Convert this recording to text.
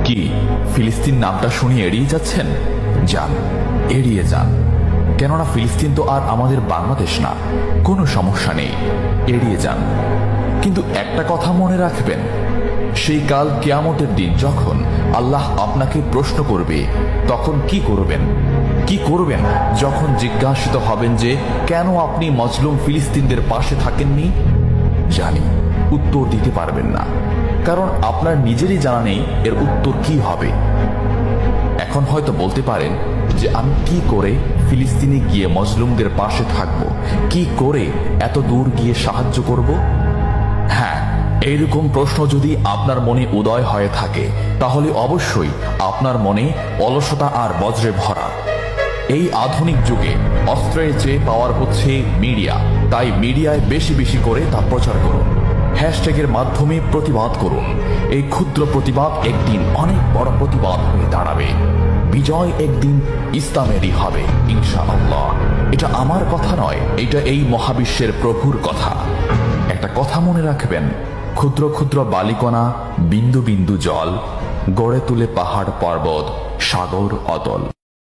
কি ফিলিস্তিন নামটা শুনে এড়িয়ে যাচ্ছেন? যান, এড়িয়ে যান। কেননা ফিলিস্তিন তো আর আমাদের বাংলাদেশ না। কোনো সমস্যা নেই, এড়িয়ে যান। কিন্তু একটা কথা মনে রাখবেন, সেই কাল কিয়ামতের দিন যখন আল্লাহ আপনাকে প্রশ্ন করবে, তখন কি করবেন? কি করবেন যখন জিজ্ঞাসিত হবেন যে কেন আপনি মজলুম ফিলিস্তিনদের পাশে থাকেননি? জানি উত্তর দিতে পারবেন না, কারণ আপনার নিজেরই জানা নেই এর উত্তর কি হবে। এখন হয়তো বলতে পারেন যে আমি কি করে ফিলিস্তিনে গিয়ে মজলুমদের পাশে থাকব, কি করে এত দূর গিয়ে সাহায্য করব? হ্যাঁ, এইরকম প্রশ্ন যদি আপনার মনে উদয় হয়ে থাকে, তাহলে অবশ্যই আপনার মনে অলসতা আর বজ্রে ভরা। এই আধুনিক যুগে অস্ত্রের চেয়ে পাওয়ার হচ্ছে মিডিয়া, তাই মিডিয়ায় বেশি বেশি করে তা প্রচার করুন। হ্যাশট্যাগের মাধ্যমে প্রতিবাদ করুন। এই ক্ষুদ্র প্রতিবাদ একদিন অনেক বড় প্রতিবাদ হয়ে দাঁড়াবে। বিজয় একদিন ইসলামেরই হবে ইনশাআল্লাহ। এটা আমার কথা নয়, এটা এই মহাবিশ্বের প্রভুর কথা। একটা কথা মনে রাখবেন, ক্ষুদ্র ক্ষুদ্র বালিকণা, বিন্দু বিন্দু জল গড়ে তুলে পাহাড় পর্বত, সাগর অতল।